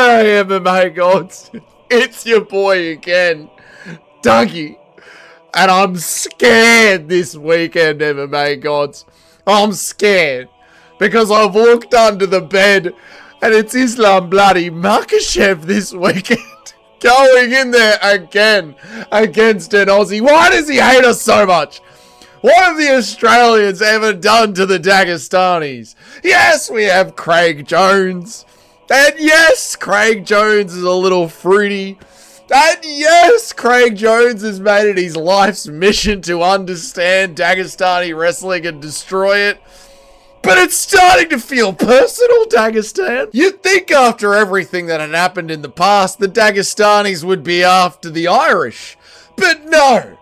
Hey, MMA gods, it's your boy again, Dougie, and I'm scared this weekend, MMA gods. I'm scared because I've walked under the bed and it's Islam bloody Makhachev this weekend. Going in there again against an Aussie. Why does he hate us so much? What have the Australians ever done to the Dagestanis? Yes, we have Craig Jones. And yes, Craig Jones is a little fruity. And yes, Craig Jones has made it his life's mission to understand Dagestani wrestling and destroy it. But it's starting to feel personal, Dagestan. You'd think after everything that had happened in the past, the Dagestanis would be after the Irish. But no.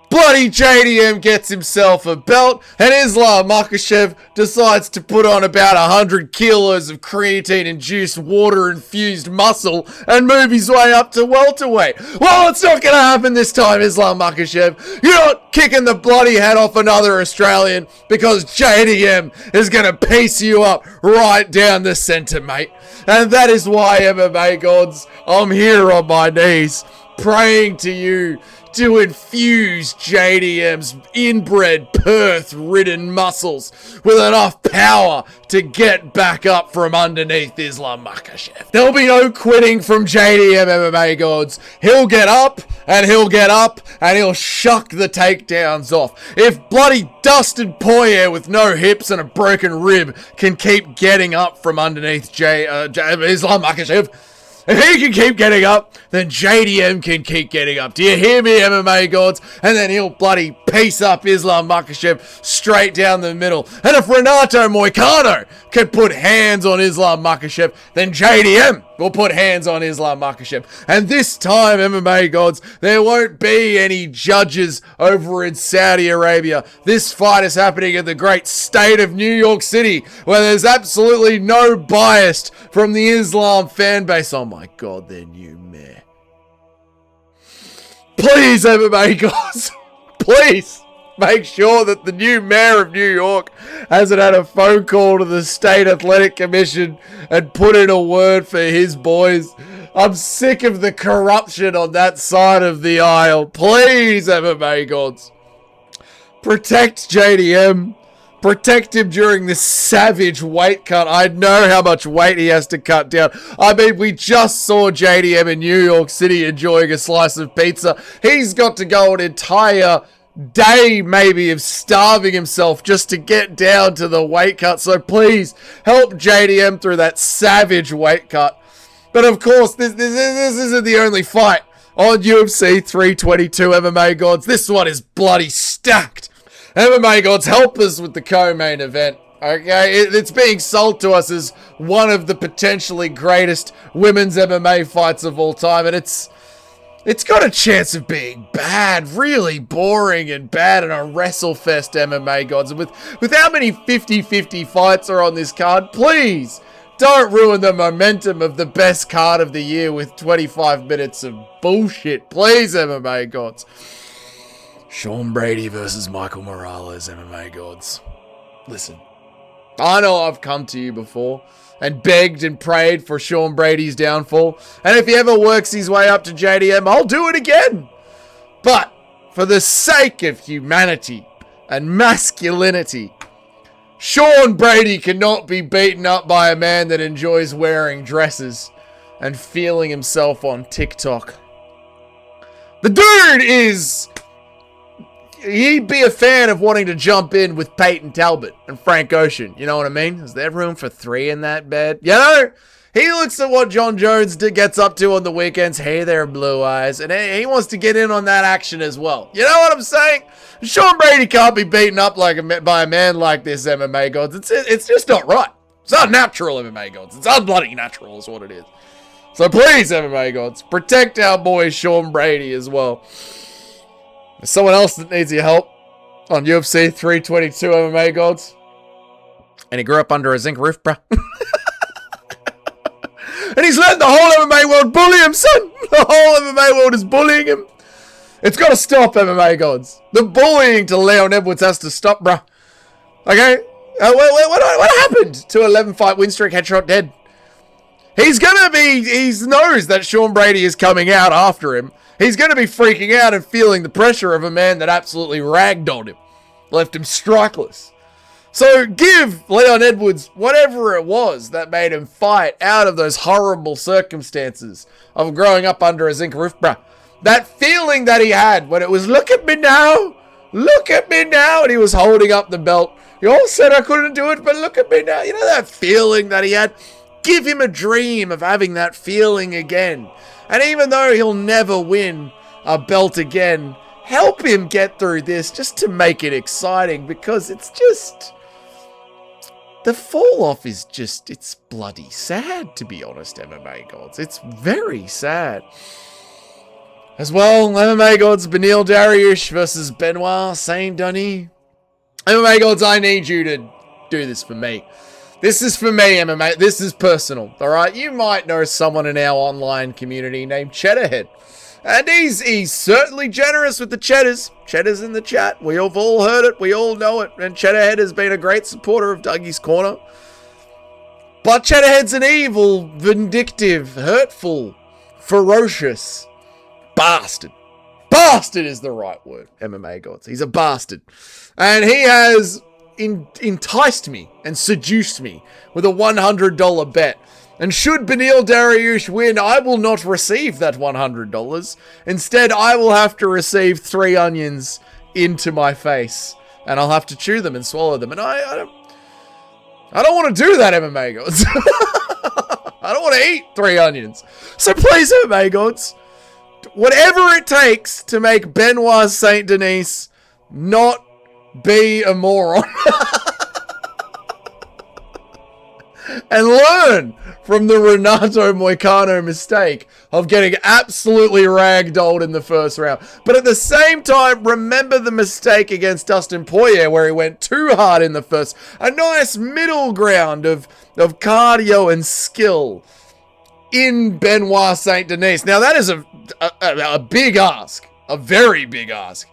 Bloody JDM gets himself a belt, and Islam Makhachev decides to put on about 100 kilos of creatine-induced water-infused muscle and move his way up to welterweight. Well, it's not going to happen this time, Islam Makhachev. You're not kicking the bloody head off another Australian because JDM is going to piece you up right down the centre, mate. And that is why, MMA gods, I'm here on my knees, praying to you to infuse JDM's inbred, Perth-ridden muscles with enough power to get back up from underneath Islam Makhachev. There'll be no quitting from JDM, MMA gods. He'll get up, and he'll get up, and he'll shuck the takedowns off. If bloody Dustin Poirier with no hips and a broken rib can keep getting up from underneath Islam Makhachev, if he can keep getting up, then JDM can keep getting up. Do you hear me, MMA gods? And then he'll bloody piece up Islam Makhachev straight down the middle. And if Renato Moicano can put hands on Islam Makhachev, then JDM will put hands on Islam Makhachev. And this time, MMA gods, there won't be any judges over in Saudi Arabia. This fight is happening in the great state of New York City, where there's absolutely no bias from the Islam fan base. Oh my god, their new mayor. Please, MMA gods, please make sure that the new mayor of New York hasn't had a phone call to the State Athletic Commission and put in a word for his boys. I'm sick of the corruption on that side of the aisle. Please, MMA gods, protect JDM. Protect him during this savage weight cut. I know how much weight he has to cut down. I mean, we just saw JDM in New York City enjoying a slice of pizza. He's got to go an entire day, maybe, of starving himself just to get down to the weight cut. So please, help JDM through that savage weight cut. But of course, this isn't the only fight on UFC 322, MMA gods. This one is bloody stacked. MMA gods, help us with the co-main event, okay? It's being sold to us as one of the potentially greatest women's MMA fights of all time, and it's got a chance of being bad, really boring and bad, and a WrestleFest, MMA gods. And with how many 50-50 fights are on this card, please don't ruin the momentum of the best card of the year with 25 minutes of bullshit. Please, MMA gods. Shawn Brady versus Michael Morales, MMA gods. Listen, I know I've come to you before and begged and prayed for Shawn Brady's downfall. And if he ever works his way up to JDM, I'll do it again. But for the sake of humanity and masculinity, Shawn Brady cannot be beaten up by a man that enjoys wearing dresses and feeling himself on TikTok. The dude is... He'd be a fan of wanting to jump in with Peyton Talbot and Frank Ocean. You know what I mean? Is there room for 3 in that bed? You know, he looks at what John Jones gets up to on the weekends. Hey there, Blue Eyes. And he wants to get in on that action as well. You know what I'm saying? Shawn Brady can't be beaten up by a man like this, MMA gods. It's just not right. It's not natural, MMA gods. It's unbloody natural is what it is. So please, MMA gods, protect our boy Shawn Brady as well. There's someone else that needs your help on UFC 322, MMA gods. And he grew up under a zinc roof, bruh. And he's letting the whole MMA world bully him, son. The whole MMA world is bullying him. It's got to stop, MMA gods. The bullying to Leon Edwards has to stop, bruh. Okay? What happened to 11-fight win streak, headshot dead? He knows that Shawn Brady is coming out after him. He's going to be freaking out and feeling the pressure of a man that absolutely ragdolled him. Left him strikeless. So give Leon Edwards whatever it was that made him fight out of those horrible circumstances of growing up under a zinc roof, bruh. That feeling that he had when it was, look at me now, and he was holding up the belt. You all said I couldn't do it, but look at me now. You know that feeling that he had? Give him a dream of having that feeling again. And even though he'll never win a belt again, help him get through this just to make it exciting, because it's just... the fall off is just, it's bloody sad, to be honest, MMA gods. It's very sad. As well, MMA gods, Beneil Dariush versus Benoit Saint Denis. MMA gods, I need you to do this for me. This is for me, MMA. This is personal, alright? You might know someone in our online community named Cheddarhead. And he's certainly generous with the cheddars. Cheddars in the chat. We have all heard it. We all know it. And Cheddarhead has been a great supporter of Dougie's Corner. But Cheddarhead's an evil, vindictive, hurtful, ferocious bastard. Bastard is the right word, MMA gods. He's a bastard. And he has enticed me and seduced me with a $100 bet. And should Beneil Dariush win, I will not receive that $100. Instead, I will have to receive 3 onions into my face. And I'll have to chew them and swallow them. And I don't want to do that, MMA gods. I don't want to eat 3 onions. So please, MMA gods, whatever it takes to make Benoit Saint Denis not be a moron. And learn from the Renato Moicano mistake of getting absolutely ragdolled in the first round. But at the same time, remember the mistake against Dustin Poirier where he went too hard in the first. A nice middle ground of cardio and skill in Benoit Saint Denis. Now that is a big ask. A very big ask.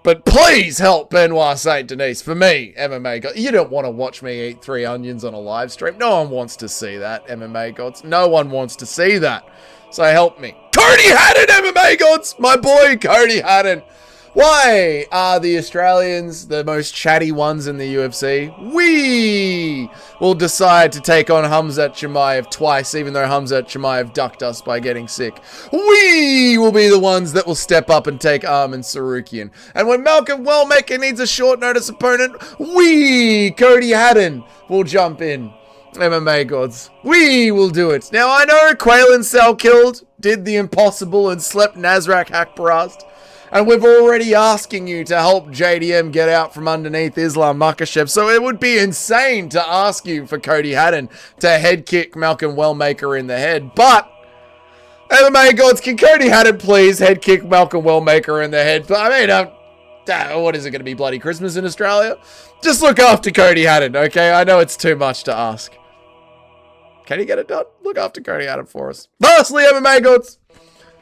But please help Benoit Saint Denis for me, MMA gods. You don't want to watch me eat 3 onions on a live stream. No one wants to see that, MMA gods. No one wants to see that. So help me. Cody Haddon, MMA gods! My boy, Cody Haddon. Why are the Australians the most chatty ones in the UFC? We will decide to take on Khamzat Chimaev twice, even though Khamzat Chimaev ducked us by getting sick. We will be the ones that will step up and take Arman Sarukian. And when Malcolm Wellmaker needs a short notice opponent, we, Cody Haddon, will jump in. MMA gods. We will do it. Now, I know Quaylen Salkilled did the impossible and slept Nasrat Haqparast. And we're already asking you to help JDM get out from underneath Islam Makhachev. So it would be insane to ask you for Cody Haddon to head kick Malcolm Wellmaker in the head. But, MMA gods, can Cody Haddon please head kick Malcolm Wellmaker in the head? I mean, what is it going to be, bloody Christmas in Australia? Just look after Cody Haddon, okay? I know it's too much to ask. Can you get it done? Look after Cody Haddon for us. Lastly, MMA gods,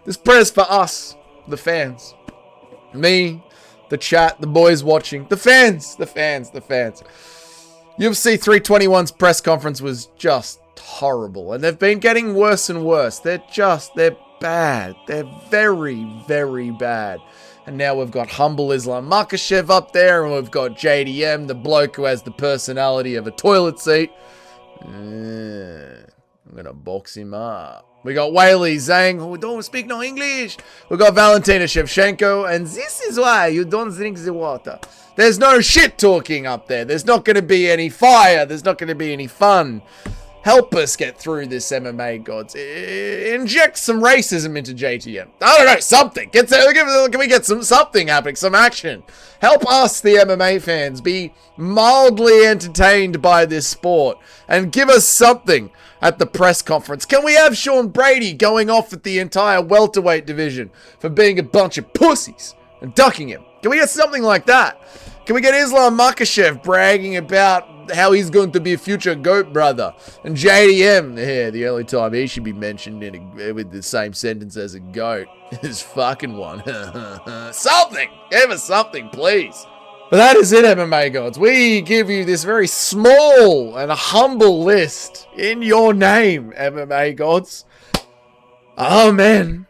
this prayer's for us, the fans. Me, the chat, the boys watching, the fans. UFC 321's press conference was just horrible. And they've been getting worse and worse. They're bad. They're very, very bad. And now we've got humble Islam Makhachev up there. And we've got JDM, the bloke who has the personality of a toilet seat. I'm going to box him up. We got Weili Zhang, who don't speak no English. We got Valentina Shevchenko, and this is why you don't drink the water. There's no shit talking up there. There's not going to be any fire. There's not going to be any fun. Help us get through this, MMA gods. Inject some racism into JTM. I don't know, something. Can we get something happening, some action? Help us, the MMA fans, be mildly entertained by this sport. And give us something at the press conference. Can we have Shawn Brady going off at the entire welterweight division for being a bunch of pussies and ducking him? Can we get something like that? Can we get Islam Makhachev bragging about how he's going to be a future GOAT brother? And JDM, the only time he should be mentioned with the same sentence as a GOAT is fucking one. Something! Give us something, please. But that is it, MMA gods. We give you this very small and humble list in your name, MMA gods. Amen.